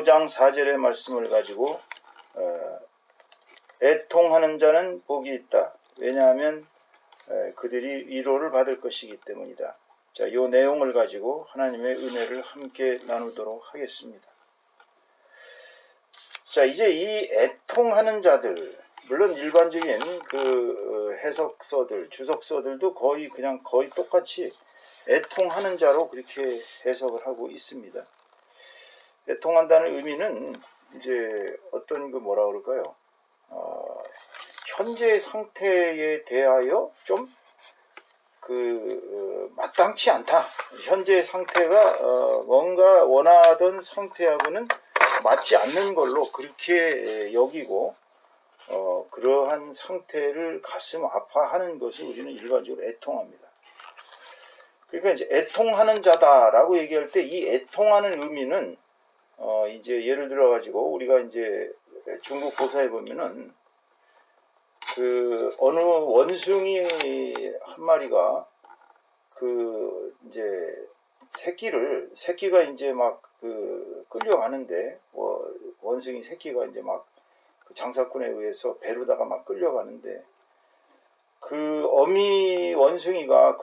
5장 4절의 말씀을 가지고 애통하는 자는 복이 있다. 왜냐하면 그들이 위로를 받을 것이기 때문이다. 자, 이 내용을 가지고 하나님의 은혜를 함께 나누도록 하겠습니다. 자, 이제 이 애통하는 자들, 물론 일반적인 그 해석서들, 주석서들도 거의 똑같이 애통하는 자로 그렇게 해석을 하고 있습니다. 애통한다는 의미는 이제 어떤 그 뭐라 그럴까요? 현재 상태에 대하여 좀 마땅치 않다. 현재 상태가 뭔가 원하던 상태하고는 맞지 않는 걸로 그렇게 여기고 그러한 상태를 가슴 아파하는 것을 우리는 일반적으로 애통합니다. 그러니까 이제 애통하는 자다라고 얘기할 때 이 애통하는 의미는 이제 예를 들어 가지고 우리가 이제 중국 고사에 보면은 그 어느 원숭이 한 마리가 그 이제 새끼가 이제 막 끌려가는데 원숭이 새끼가 이제 막 그 장사꾼에 의해서 배로다가 막 끌려가는데 그 어미 원숭이가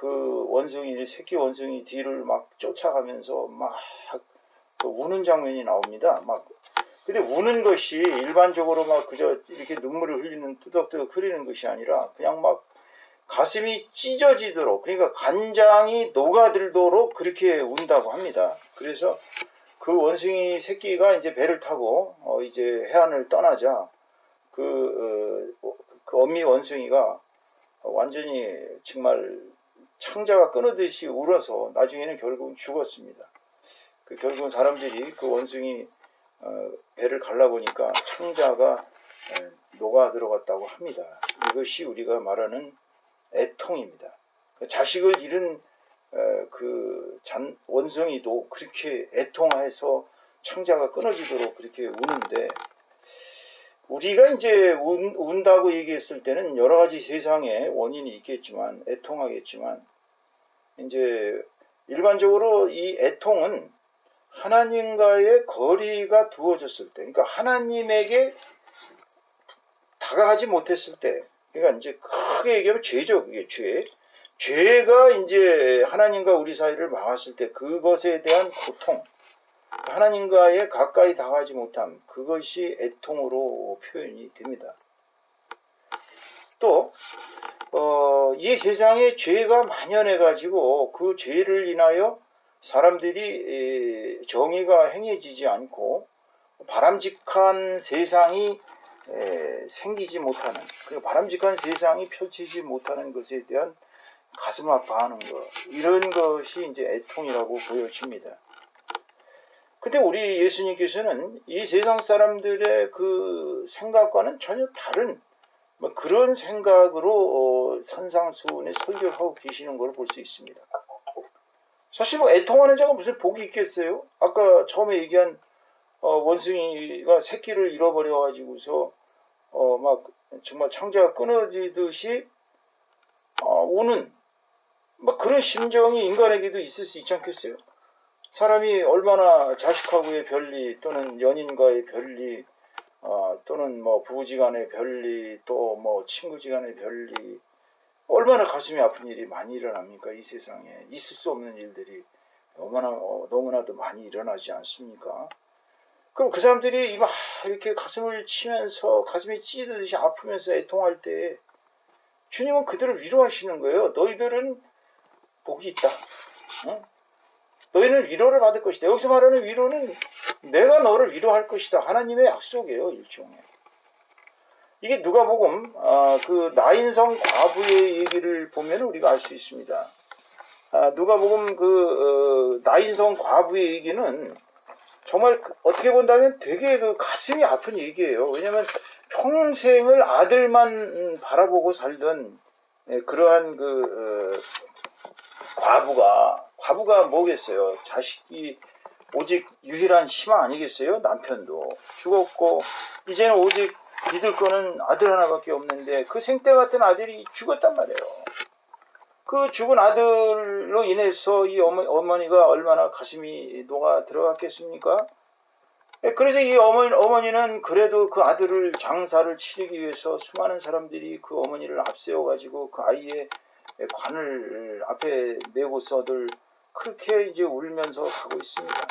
새끼 원숭이 뒤를 막 쫓아가면서 막 우는 장면이 나옵니다. 근데 우는 것이 일반적으로 막 그저 이렇게 눈물을 흘리는 뚜덕뚜덕 흐리는 것이 아니라 그냥 막 가슴이 찢어지도록, 그러니까 간장이 녹아들도록 그렇게 운다고 합니다. 그래서 그 원숭이 새끼가 이제 배를 타고 이제 해안을 떠나자 그 어미 원숭이가 완전히 정말 창자가 끊어듯이 울어서 나중에는 결국은 죽었습니다. 결국은 사람들이 그 원숭이 배를 갈라보니까 창자가 녹아 들어갔다고 합니다. 이것이 우리가 말하는 애통입니다. 자식을 잃은 원숭이도 그렇게 애통해서 창자가 끊어지도록 그렇게 우는데, 우리가 이제 운다고 얘기했을 때는 여러 가지 세상에 원인이 있겠지만 애통하겠지만, 이제 일반적으로 이 애통은 하나님과의 거리가 두어졌을 때, 그러니까 하나님에게 다가가지 못했을 때, 그러니까 이제 크게 얘기하면 죄죠. 그게 죄가 이제 하나님과 우리 사이를 막았을 때 그것에 대한 고통, 하나님과의 가까이 다가가지 못함, 그것이 애통으로 표현이 됩니다. 또 이 세상에 죄가 만연해 가지고 그 죄를 인하여 사람들이 정의가 행해지지 않고 바람직한 세상이 생기지 못하는, 바람직한 세상이 펼치지 못하는 것에 대한 가슴 아파하는 것, 이런 것이 이제 애통이라고 보여집니다. 근데 우리 예수님께서는 이 세상 사람들의 그 생각과는 전혀 다른 그런 생각으로 산상수훈에 설교를 하고 계시는 걸 볼 수 있습니다. 사실 애통하는 자가 무슨 복이 있겠어요? 아까 처음에 얘기한 원숭이가 새끼를 잃어버려 가지고서 막 정말 창자가 끊어지듯이 우는 그런 심정이 인간에게도 있을 수 있지 않겠어요? 사람이 얼마나 자식하고의 별리, 또는 연인과의 별리, 또는 부부지간의 별리, 또 친구지간의 별리, 얼마나 가슴이 아픈 일이 많이 일어납니까? 이 세상에 있을 수 없는 일들이 너무나도 많이 일어나지 않습니까? 그럼 그 사람들이 이렇게 가슴을 치면서 가슴이 찢듯이 아프면서 애통할 때 주님은 그들을 위로하시는 거예요. 너희들은 복이 있다. 응? 너희는 위로를 받을 것이다. 여기서 말하는 위로는 내가 너를 위로할 것이다. 하나님의 약속이에요. 일종의. 이게 누가복음 그 나인성 과부의 얘기를 보면 우리가 알 수 있습니다. 누가복음 그 나인성 과부의 얘기는 정말 어떻게 본다면 되게 가슴이 아픈 얘기예요. 왜냐하면 평생을 아들만 바라보고 살던 그러한 과부가 뭐겠어요? 자식이 오직 유일한 희망 아니겠어요? 남편도 죽었고 이제는 오직 믿을 거는 아들 하나밖에 없는데 그 생때 같은 아들이 죽었단 말이에요. 그 죽은 아들로 인해서 이 어머니가 얼마나 가슴이 녹아 들어갔겠습니까? 그래서 이 어머니는 그래도 그 아들을 장사를 치르기 위해서 수많은 사람들이 그 어머니를 앞세워가지고 그 아이의 관을 앞에 메고서들 그렇게 이제 울면서 가고 있습니다.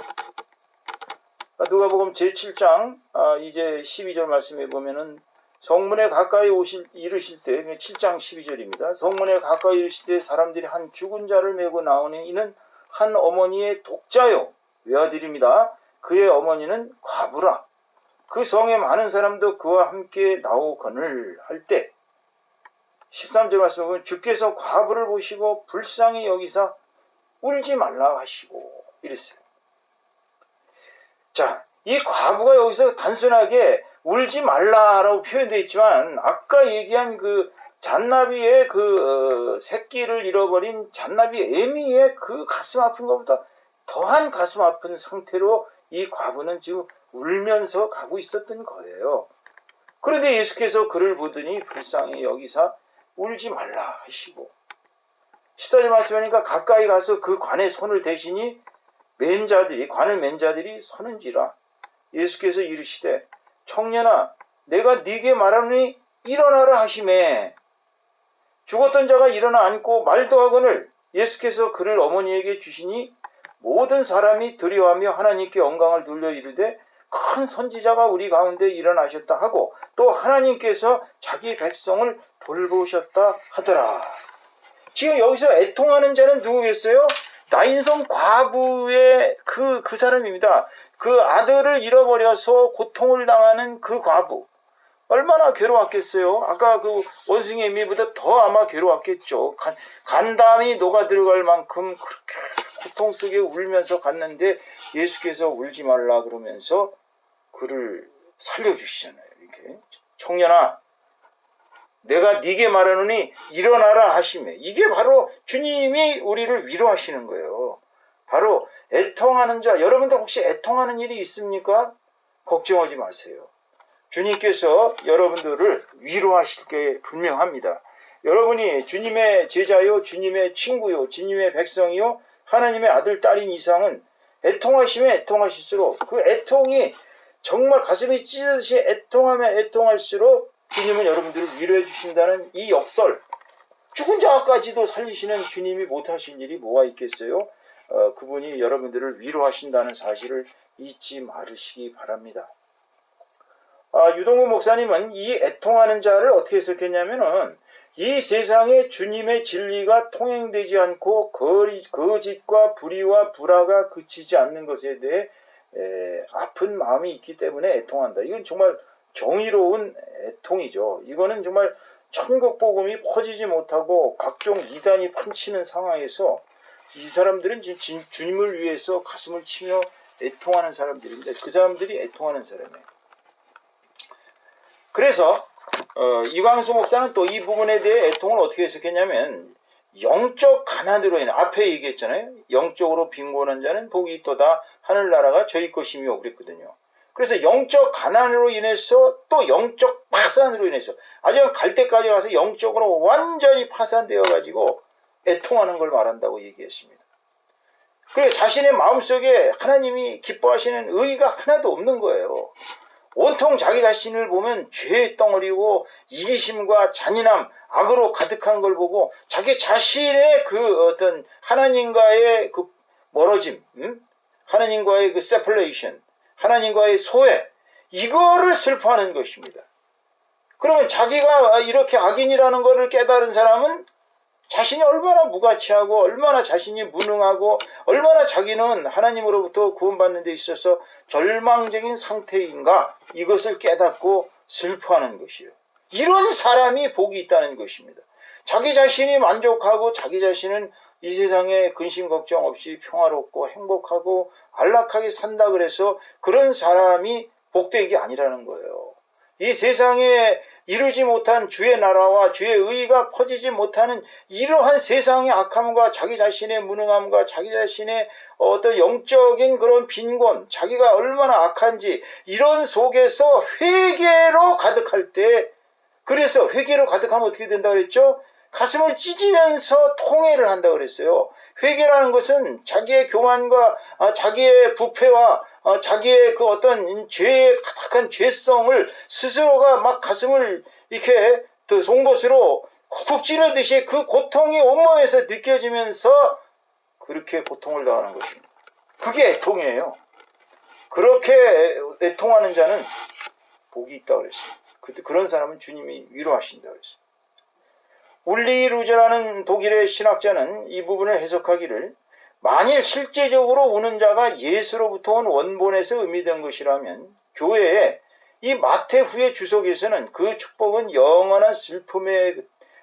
누가복음 제7장 이제 12절 말씀해 보면은 성문에 가까이 이르실 때 7장 12절입니다. 성문에 가까이 이르실 때 사람들이 한 죽은 자를 메고 나오니 이는 한 어머니의 독자요 외아들입니다. 그의 어머니는 과부라. 그 성에 많은 사람도 그와 함께 나오거늘 할 때 13절 말씀에 보면 주께서 과부를 보시고 불쌍히 여기사 울지 말라 하시고 이랬어요. 자, 이 과부가 여기서 단순하게 울지 말라라고 표현되어 있지만 아까 얘기한 그 잔나비의 그 새끼를 잃어버린 잔나비 애미의 그 가슴 아픈 것보다 더한 가슴 아픈 상태로 이 과부는 지금 울면서 가고 있었던 거예요. 그런데 예수께서 그를 보더니 불쌍히 여기사 울지 말라 하시고 14절 말씀하니까 가까이 가서 그 관에 손을 대시니 관을 맨 자들이 서는지라. 예수께서 이르시되 청년아 내가 네게 말하노니 일어나라 하시매 죽었던 자가 일어나 앉고 말도 하거늘 예수께서 그를 어머니에게 주시니 모든 사람이 두려워하며 하나님께 영광을 돌려 이르되 큰 선지자가 우리 가운데 일어나셨다 하고 또 하나님께서 자기 백성을 돌보셨다 하더라. 지금 여기서 애통하는 자는 누구겠어요? 나인성 과부의 그 사람입니다. 그 아들을 잃어버려서 고통을 당하는 그 과부. 얼마나 괴로웠겠어요? 아까 그 원숭이 애미보다 더 아마 괴로웠겠죠. 간담이 녹아 들어갈 만큼 그렇게 고통 속에 울면서 갔는데 예수께서 울지 말라 그러면서 그를 살려주시잖아요. 이렇게 청년아 내가 네게 말하노니 일어나라 하시매 이게 바로 주님이 우리를 위로하시는 거예요. 바로 애통하는 자 여러분들 혹시 애통하는 일이 있습니까? 걱정하지 마세요. 주님께서 여러분들을 위로하실 게 분명합니다. 여러분이 주님의 제자요 주님의 친구요 주님의 백성이요 하나님의 아들 딸인 이상은 애통하시면 애통하실수록 그 애통이 정말 가슴이 찢어지듯이 애통하면 애통할수록 주님은 여러분들을 위로해 주신다는 이 역설 죽은 자까지도 살리시는 주님이 못하실 일이 뭐가 있겠어요? 그분이 여러분들을 위로하신다는 사실을 잊지 말으시기 바랍니다. 유동구 목사님은 이 애통하는 자를 어떻게 해석했냐면은 이 세상에 주님의 진리가 통행되지 않고 거짓과 불의와 불화가 그치지 않는 것에 대해 아픈 마음이 있기 때문에 애통한다. 이건 정말 정의로운 애통이죠. 이거는 정말 천국 복음이 퍼지지 못하고 각종 이단이 판치는 상황에서 이 사람들은 지금 주님을 위해서 가슴을 치며 애통하는 사람들입니다. 그 사람들이 애통하는 사람이에요. 그래서 이광수 목사는 또 이 부분에 대해 애통을 어떻게 해석했냐면 영적 가난으로 인해 앞에 얘기했잖아요. 영적으로 빈곤한 자는 복이 있도다 하늘나라가 저희 것이며 그랬거든요. 그래서 영적 가난으로 인해서 또 영적 파산으로 인해서 아주 갈 때까지 가서 영적으로 완전히 파산되어 가지고 애통하는 걸 말한다고 얘기했습니다. 그래 자신의 마음속에 하나님이 기뻐하시는 의의가 하나도 없는 거예요. 온통 자기 자신을 보면 죄의 덩어리고 이기심과 잔인함, 악으로 가득한 걸 보고 자기 자신의 그 어떤 하나님과의 그 멀어짐, 하나님과의 그 세퍼레이션, 하나님과의 소외, 이거를 슬퍼하는 것입니다. 그러면 자기가 이렇게 악인이라는 것을 깨달은 사람은 자신이 얼마나 무가치하고 얼마나 자신이 무능하고 얼마나 자기는 하나님으로부터 구원받는 데 있어서 절망적인 상태인가 이것을 깨닫고 슬퍼하는 것이에요. 이런 사람이 복이 있다는 것입니다. 자기 자신이 만족하고 자기 자신은 이 세상에 근심 걱정 없이 평화롭고 행복하고 안락하게 산다 그래서 그런 사람이 복된 게 아니라는 거예요. 이 세상에 이루지 못한 주의 나라와 주의 의의가 퍼지지 못하는 이러한 세상의 악함과 자기 자신의 무능함과 자기 자신의 어떤 영적인 그런 빈곤, 자기가 얼마나 악한지 이런 속에서 회개로 가득할 때, 그래서 회개로 가득하면 어떻게 된다고 그랬죠? 가슴을 찢으면서 통회를 한다고 그랬어요. 회개라는 것은 자기의 교만과 자기의 부패와 자기의 그 어떤 죄의 가득한 죄성을 스스로가 막 가슴을 이렇게 송곳으로 쿡쿡 찌르듯이 그 고통이 온몸에서 느껴지면서 그렇게 고통을 당하는 것입니다. 그게 애통이에요. 그렇게 애통하는 자는 복이 있다고 그랬어요. 그런 사람은 주님이 위로하신다고 그랬어요. 울리 루저라는 독일의 신학자는 이 부분을 해석하기를, 만일 실제적으로 우는 자가 예수로부터 온 원본에서 의미된 것이라면 교회에 이 마태후의 주석에서는 그 축복은 영원한 슬픔에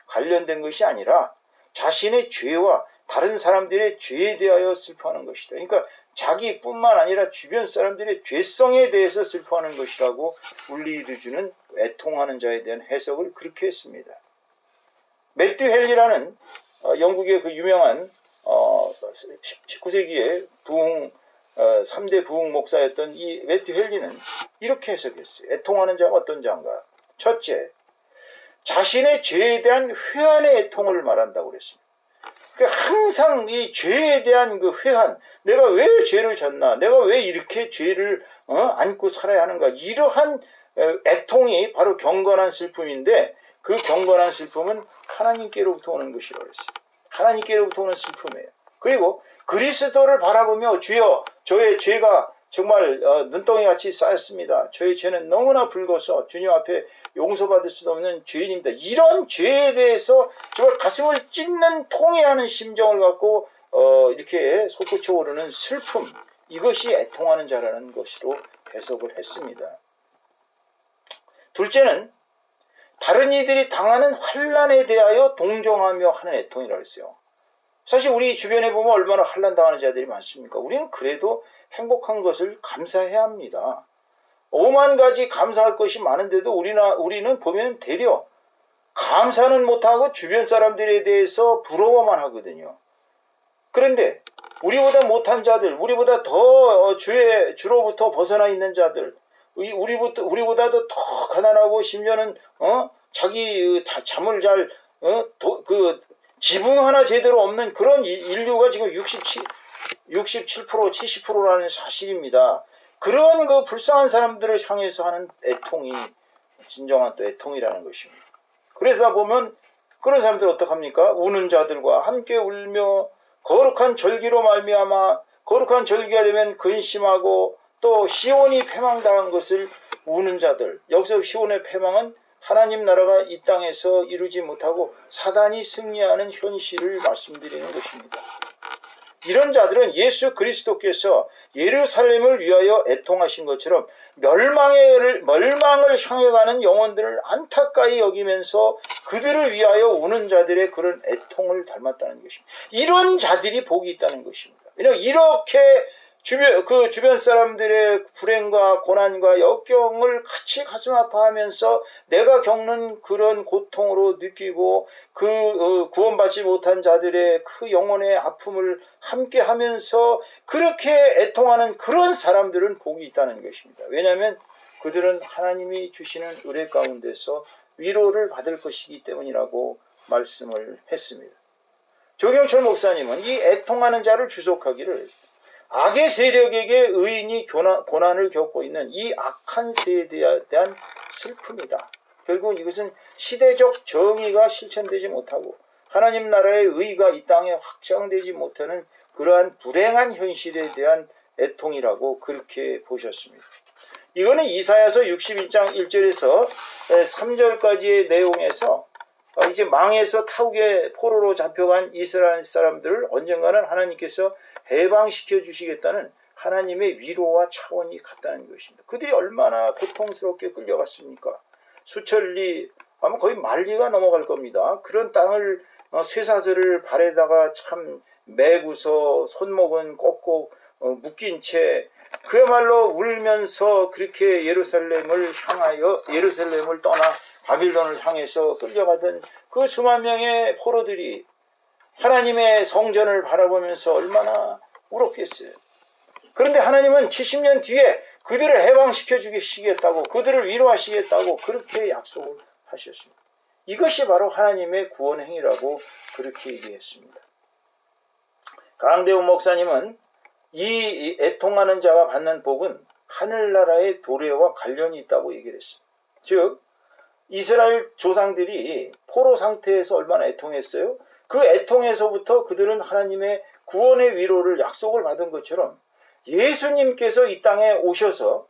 관련된 것이 아니라 자신의 죄와 다른 사람들의 죄에 대하여 슬퍼하는 것이다. 그러니까 자기뿐만 아니라 주변 사람들의 죄성에 대해서 슬퍼하는 것이라고 울리 루저는 애통하는 자에 대한 해석을 그렇게 했습니다. 매튜 헨리라는 영국의 그 유명한 19세기의 부흥 3대 부흥 목사였던 이 매튜 헨리는 이렇게 해석했어요. 애통하는 자가 어떤 자인가? 첫째, 자신의 죄에 대한 회한의 애통을 말한다고 그랬습니다. 그러니까 항상 이 죄에 대한 그 회한, 내가 왜 죄를 졌나, 내가 왜 이렇게 죄를 안고 살아야 하는가, 이러한 애통이 바로 경건한 슬픔인데, 그 경건한 슬픔은 하나님께로부터 오는 것이라고 했어요. 하나님께로부터 오는 슬픔이에요. 그리고 그리스도를 바라보며 주여 저의 죄가 정말 눈덩이같이 쌓였습니다. 저의 죄는 너무나 붉어서 주님 앞에 용서받을 수 없는 죄인입니다. 이런 죄에 대해서 정말 가슴을 찢는 통회하는 심정을 갖고 이렇게 솟구쳐 오르는 슬픔, 이것이 애통하는 자라는 것으로 해석을 했습니다. 둘째는 다른 이들이 당하는 환난에 대하여 동정하며 하는 애통이라고 했어요. 사실 우리 주변에 보면 얼마나 환난 당하는 자들이 많습니까? 우리는 그래도 행복한 것을 감사해야 합니다. 5만 가지 감사할 것이 많은데도 우리는 보면 되려 감사는 못하고 주변 사람들에 대해서 부러워만 하거든요. 그런데 우리보다 못한 자들, 우리보다 더 주로부터 벗어나 있는 자들, 우리보다도 더 가난하고 심지어는 자기 잠을 잘 지붕 하나 제대로 없는 그런 인류가 지금 67%, 70%라는 사실입니다. 그런 그 불쌍한 사람들을 향해서 하는 애통이 진정한 또 애통이라는 것입니다. 그래서 보면 그런 사람들 어떡합니까? 우는 자들과 함께 울며 거룩한 절기로 말미암아 거룩한 절기가 되면 근심하고 또 시온이 패망당한 것을 우는 자들. 여기서 시온의 패망은 하나님 나라가 이 땅에서 이루지 못하고 사단이 승리하는 현실을 말씀드리는 것입니다. 이런 자들은 예수 그리스도께서 예루살렘을 위하여 애통하신 것처럼 멸망을 향해 가는 영혼들을 안타까이 여기면서 그들을 위하여 우는 자들의 그런 애통을 닮았다는 것입니다. 이런 자들이 복이 있다는 것입니다. 왜냐하면 이렇게 주변 사람들의 불행과 고난과 역경을 같이 가슴 아파하면서 내가 겪는 그런 고통으로 느끼고 구원받지 못한 자들의 그 영혼의 아픔을 함께 하면서 그렇게 애통하는 그런 사람들은 복이 있다는 것입니다. 왜냐하면 그들은 하나님이 주시는 은혜 가운데서 위로를 받을 것이기 때문이라고 말씀을 했습니다. 조경철 목사님은 이 애통하는 자를 주석하기를, 악의 세력에게 의인이 고난을 겪고 있는 이 악한 세대에 대한 슬픔이다. 결국 이것은 시대적 정의가 실천되지 못하고 하나님 나라의 의가 이 땅에 확장되지 못하는 그러한 불행한 현실에 대한 애통이라고 그렇게 보셨습니다. 이거는 이사야서 61장 1절에서 3절까지의 내용에서 이제 망해서 타국의 포로로 잡혀간 이스라엘 사람들을 언젠가는 하나님께서 해방시켜 주시겠다는 하나님의 위로와 차원이 같다는 것입니다. 그들이 얼마나 고통스럽게 끌려갔습니까? 수천리, 아마 거의 만리가 넘어갈 겁니다. 그런 땅을 쇠사슬을 발에다가 참 매고서 손목은 꼭꼭 묶인 채 그야말로 울면서 그렇게 예루살렘을 떠나 바빌론을 향해서 끌려가던 그 수만 명의 포로들이 하나님의 성전을 바라보면서 얼마나 울었겠어요. 그런데 하나님은 70년 뒤에 그들을 해방시켜 주시겠다고, 그들을 위로하시겠다고 그렇게 약속을 하셨습니다. 이것이 바로 하나님의 구원 행위라고 그렇게 얘기했습니다. 강대훈 목사님은 이 애통하는 자가 받는 복은 하늘나라의 도래와 관련이 있다고 얘기를 했습니다. 즉 이스라엘 조상들이 포로 상태에서 얼마나 애통했어요? 그 애통에서부터 그들은 하나님의 구원의 위로를 약속을 받은 것처럼 예수님께서 이 땅에 오셔서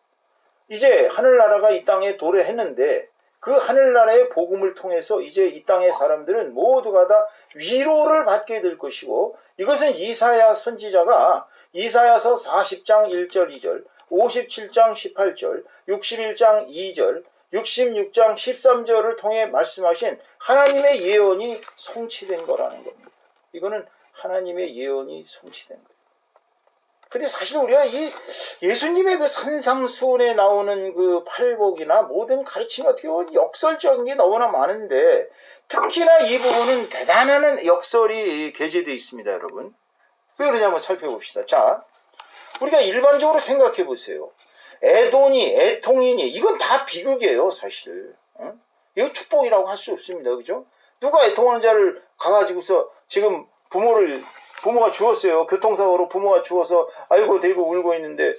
이제 하늘나라가 이 땅에 도래했는데 그 하늘나라의 복음을 통해서 이제 이 땅의 사람들은 모두가 다 위로를 받게 될 것이고, 이것은 이사야 선지자가 이사야서 40장 1절 2절, 57장 18절, 61장 2절, 66장 13절을 통해 말씀하신 하나님의 예언이 성취된 거라는 겁니다. 이거는 하나님의 예언이 성취된 거예요. 근데 사실 우리가 이 예수님의 그 산상수훈에 나오는 그 팔복이나 모든 가르침이 어떻게 보면 역설적인 게 너무나 많은데, 특히나 이 부분은 대단한 역설이 게재되어 있습니다, 여러분. 왜 그러냐 한번 살펴봅시다. 자, 우리가 일반적으로 생각해 보세요. 애돈이, 애통이니, 이건 다 비극이에요, 사실. 이거 축복이라고 할 수 없습니다, 그죠? 누가 애통하는 자를 가가지고서 지금 부모가 죽었어요. 교통사고로 부모가 죽어서 아이고 대고 울고 있는데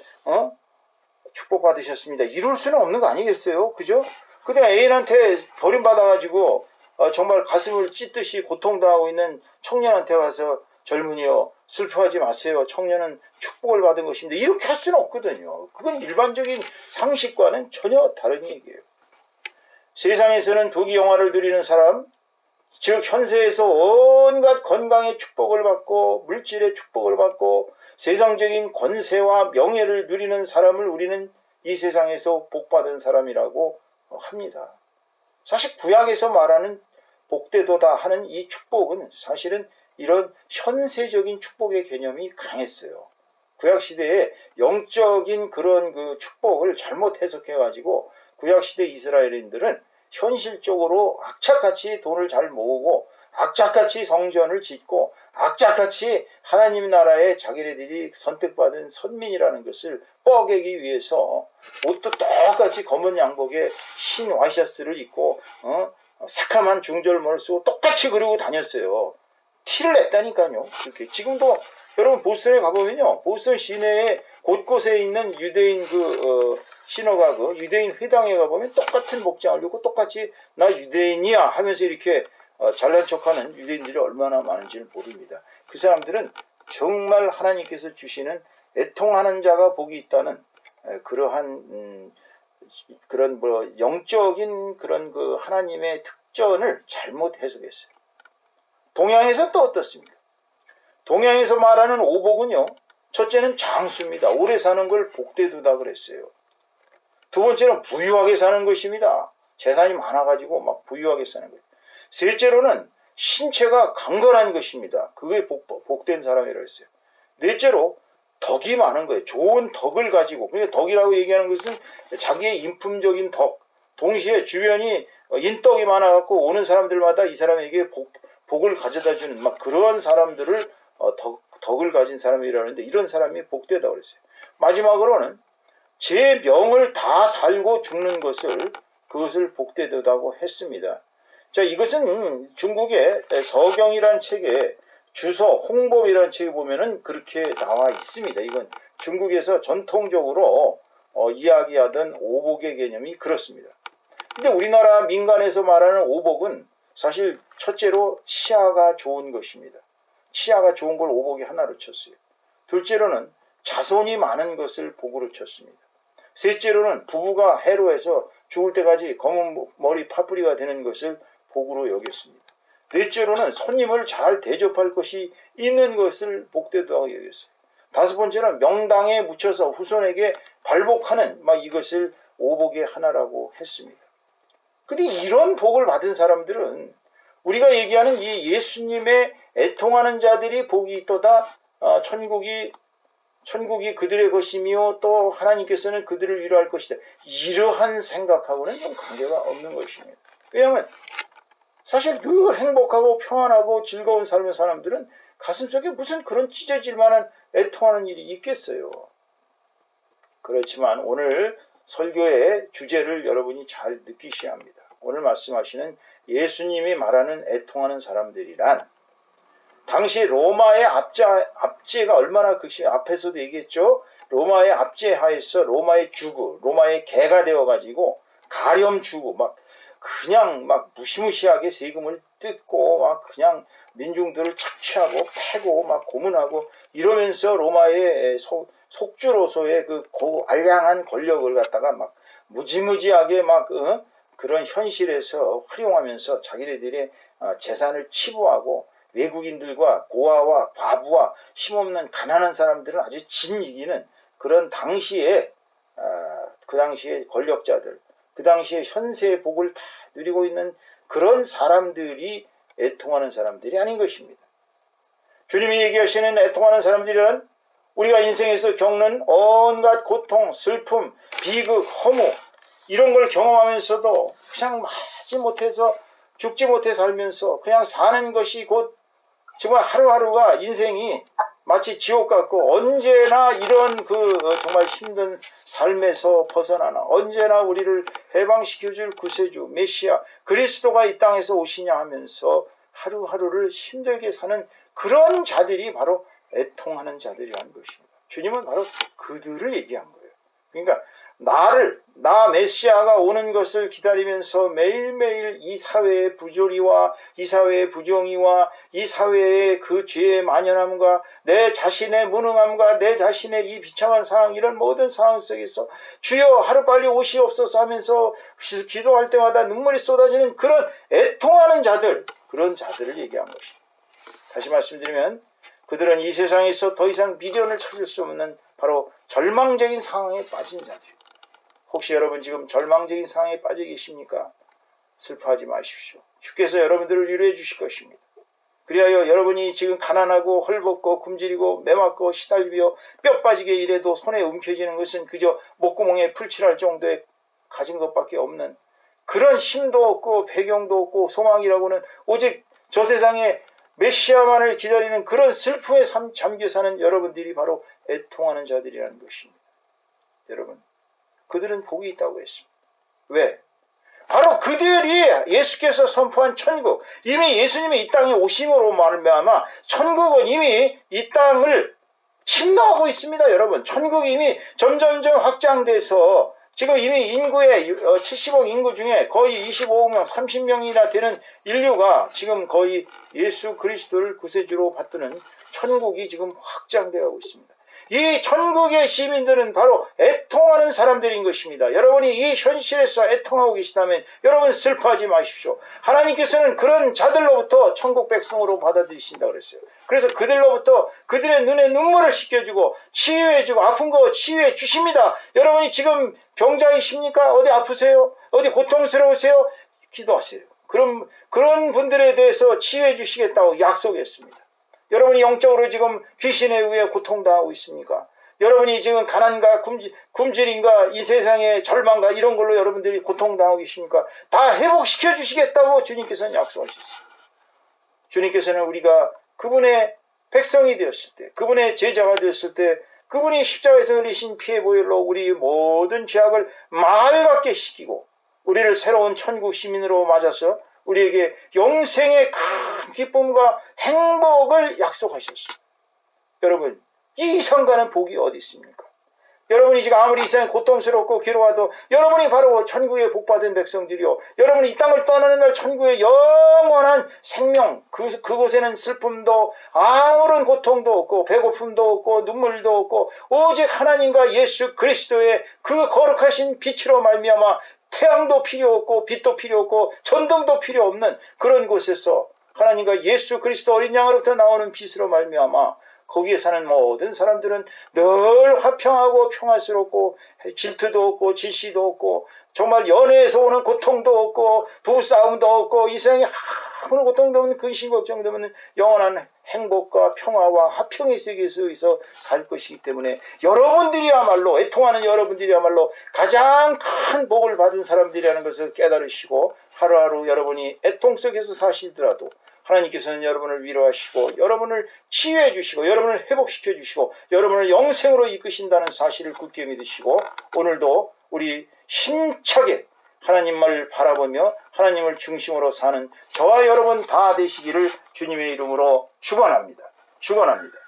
축복 받으셨습니다. 이럴 수는 없는 거 아니겠어요? 그죠? 그다음에 애인한테 버림받아가지고 정말 가슴을 찢듯이 고통당하고 있는 청년한테 가서 젊은이여 슬퍼하지 마세요. 청년은 축복을 받은 것입니다. 이렇게 할 수는 없거든요. 그건 일반적인 상식과는 전혀 다른 얘기예요. 세상에서는 부귀영화를 누리는 사람, 즉 현세에서 온갖 건강의 축복을 받고 물질의 축복을 받고 세상적인 권세와 명예를 누리는 사람을 우리는 이 세상에서 복받은 사람이라고 합니다. 사실 구약에서 말하는 복되도다 하는 이 축복은 사실은 이런 현세적인 축복의 개념이 강했어요. 구약시대에 영적인 그런 그 축복을 잘못 해석해가지고 구약시대 이스라엘인들은 현실적으로 악착같이 돈을 잘 모으고 악착같이 성전을 짓고 악착같이 하나님 나라에 자기네들이 선택받은 선민이라는 것을 뻐개기 위해서 옷도 똑같이 검은 양복에 흰 와이셔츠를 입고 새카만 중절모를 쓰고 똑같이 그러고 다녔어요. 티를 냈다니까요. 그렇게 지금도 여러분 보스턴에 가보면요, 보스턴 시내에 곳곳에 있는 유대인 시너가그 유대인 회당에 가보면 똑같은 복장을 입고 똑같이 나 유대인이야 하면서 이렇게 잘난 척하는 유대인들이 얼마나 많은지를 모릅니다. 그 사람들은 정말 하나님께서 주시는 애통하는 자가 복이 있다는 그러한 그런 영적인 그런 그 하나님의 특전을 잘못 해석했어요. 동양에서 또 어떻습니까? 동양에서 말하는 오복은요, 첫째는 장수입니다. 오래 사는 걸 복되두다 그랬어요. 두 번째는 부유하게 사는 것입니다. 재산이 많아가지고 막 부유하게 사는 거예요. 셋째로는 신체가 강건한 것입니다. 그게 복된 사람이라고 했어요. 넷째로 덕이 많은 거예요. 좋은 덕을 가지고, 그러니까 덕이라고 얘기하는 것은 자기의 인품적인 덕, 동시에 주변이 인덕이 많아갖고 오는 사람들마다 이 사람에게 복을 가져다주는 막 그러한 사람들을 덕을 가진 사람이라는데, 이런 사람이 복되다고 그랬어요. 마지막으로는 제 명을 다 살고 죽는 그것을 복되다고 했습니다. 자, 이것은 중국의 서경이라는 책에 주서 홍법이라는 책에 보면은 그렇게 나와 있습니다. 이건 중국에서 전통적으로 이야기하던 오복의 개념이 그렇습니다. 근데 우리나라 민간에서 말하는 오복은 사실 첫째로 치아가 좋은 것입니다. 치아가 좋은 걸 오복이 하나로 쳤어요. 둘째로는 자손이 많은 것을 복으로 쳤습니다. 셋째로는 부부가 해로해서 죽을 때까지 검은 머리 파뿌리가 되는 것을 복으로 여겼습니다. 넷째로는 손님을 잘 대접할 것이 있는 것을 복되다고 여겼어요. 다섯 번째는 명당에 묻혀서 후손에게 발복하는 이것을 오복의 하나라고 했습니다. 근데 이런 복을 받은 사람들은 우리가 얘기하는 이 예수님의 애통하는 자들이 복이 있도다, 천국이 그들의 것이며 또 하나님께서는 그들을 위로할 것이다, 이러한 생각하고는 좀 관계가 없는 것입니다. 왜냐하면 사실 늘 행복하고 평안하고 즐거운 삶의 사람들은 가슴속에 무슨 그런 찢어질 만한 애통하는 일이 있겠어요. 그렇지만 오늘 설교의 주제를 여러분이 잘 느끼셔야 합니다. 오늘 말씀하시는 예수님이 말하는 애통하는 사람들이란 당시 로마의 압제가 얼마나 앞에서도 얘기했죠. 로마의 압제 하에서 로마의 주구, 로마의 개가 되어가지고 가렴 주고 그냥 무시무시하게 세금을 뜯고 그냥 민중들을 착취하고 패고 고문하고 이러면서 로마의 속주로서의 그 알량한 권력을 갖다가 무지무지하게 그런 현실에서 활용하면서 자기네들의 재산을 치부하고 외국인들과 고아와 과부와 힘없는 가난한 사람들은 아주 진이기는 그런 당시에 그 당시에 권력자들, 그 당시에 현세의 복을 다 누리고 있는 그런 사람들이 애통하는 사람들이 아닌 것입니다. 주님이 얘기하시는 애통하는 사람들은 우리가 인생에서 겪는 온갖 고통, 슬픔, 비극, 허무 이런 걸 경험하면서도 그냥 하지 못해서 죽지 못해 살면서 그냥 사는 것이 곧 정말 하루하루가 인생이 마치 지옥 같고 언제나 이런 정말 힘든 삶에서 벗어나나 언제나 우리를 해방시켜줄 구세주 메시아 그리스도가 이 땅에서 오시냐 하면서 하루하루를 힘들게 사는 그런 자들이 바로 애통하는 자들이라는 것입니다. 주님은 바로 그들을 얘기한 거예요. 그러니까 나 메시아가 오는 것을 기다리면서 매일매일 이 사회의 부조리와 이 사회의 부정의와 이 사회의 그 죄의 만연함과 내 자신의 무능함과 내 자신의 이 비참한 상황 이런 모든 상황 속에서 주여 하루빨리 오시옵소서 하면서 기도할 때마다 눈물이 쏟아지는 그런 애통하는 자들 그런 자들을 얘기한 것입니다. 다시 말씀드리면 그들은 이 세상에서 더 이상 비전을 찾을 수 없는 바로 절망적인 상황에 빠진 자들. 혹시 여러분 지금 절망적인 상황에 빠져 계십니까? 슬퍼하지 마십시오. 주께서 여러분들을 위로해 주실 것입니다. 그리하여 여러분이 지금 가난하고 헐벗고 굶주리고 매맞고 시달리며 뼈 빠지게 일해도 손에 움켜쥐는 것은 그저 목구멍에 풀칠할 정도의 가진 것밖에 없는 그런 힘도 없고 배경도 없고 소망이라고는 오직 저 세상에 메시아만을 기다리는 그런 슬픔에 잠겨 사는 여러분들이 바로 애통하는 자들이라는 것입니다. 여러분 그들은 복이 있다고 했습니다. 왜? 바로 그들이 예수께서 선포한 천국 이미 예수님이 이 땅에 오심으로 말미암아 천국은 이미 이 땅을 침노하고 있습니다. 여러분 천국이 이미 점점점 확장돼서 지금 이미 인구의 70억 인구 중에 거의 25억 명, 30명이나 되는 인류가 지금 거의 예수 그리스도를 구세주로 받드는 천국이 지금 확장되어 있습니다. 이 천국의 시민들은 바로 애통하는 사람들인 것입니다. 여러분이 이 현실에서 애통하고 계시다면 여러분 슬퍼하지 마십시오. 하나님께서는 그런 자들로부터 천국 백성으로 받아들이신다고 그랬어요. 그래서 그들로부터 그들의 눈에 눈물을 씻겨주고 치유해주고 아픈 거 치유해 주십니다. 여러분이 지금 병자이십니까? 어디 아프세요? 어디 고통스러우세요? 기도하세요. 그런 분들에 대해서 치유해 주시겠다고 약속했습니다. 여러분이 영적으로 지금 귀신에 의해 고통당하고 있습니까? 여러분이 지금 가난과 굶주림과 이 세상의 절망과 이런 걸로 여러분들이 고통당하고 계십니까? 다 회복시켜 주시겠다고 주님께서는 약속하셨어요. 주님께서는 우리가 그분의 백성이 되었을 때 그분의 제자가 되었을 때 그분이 십자가에서 흘리신 피의 보혈로 우리 모든 죄악을 맑게 씻기고 우리를 새로운 천국 시민으로 맞아서 우리에게 영생의 큰 기쁨과 행복을 약속하셨습니다. 여러분 이 이상가는 복이 어디 있습니까? 여러분이 지금 아무리 이 세상에 고통스럽고 괴로워도 여러분이 바로 천국에 복받은 백성들이요 여러분이 이 땅을 떠나는 날 천국의 영원한 생명 그곳에는 슬픔도 아무런 고통도 없고 배고픔도 없고 눈물도 없고 오직 하나님과 예수 그리스도의 그 거룩하신 빛으로 말미암아 태양도 필요 없고 빛도 필요 없고 전등도 필요 없는 그런 곳에서 하나님과 예수 그리스도 어린 양으로부터 나오는 빛으로 말미암아 거기에 사는 모든 사람들은 늘 화평하고 평화스럽고 질투도 없고 질시도 없고 정말 연애에서 오는 고통도 없고 부부싸움도 없고 이 세상에 아무런 고통도 없는 근심 걱정도 없는 영원한 행복과 평화와 화평의 세계에서 살 것이기 때문에 여러분들이야말로 애통하는 여러분들이야말로 가장 큰 복을 받은 사람들이라는 것을 깨달으시고 하루하루 여러분이 애통 속에서 사시더라도 하나님께서는 여러분을 위로하시고 여러분을 치유해 주시고 여러분을 회복시켜 주시고 여러분을 영생으로 이끄신다는 사실을 굳게 믿으시고 오늘도 우리 힘차게 하나님을 바라보며 하나님을 중심으로 사는 저와 여러분 다 되시기를 주님의 이름으로 축원합니다. 축원합니다.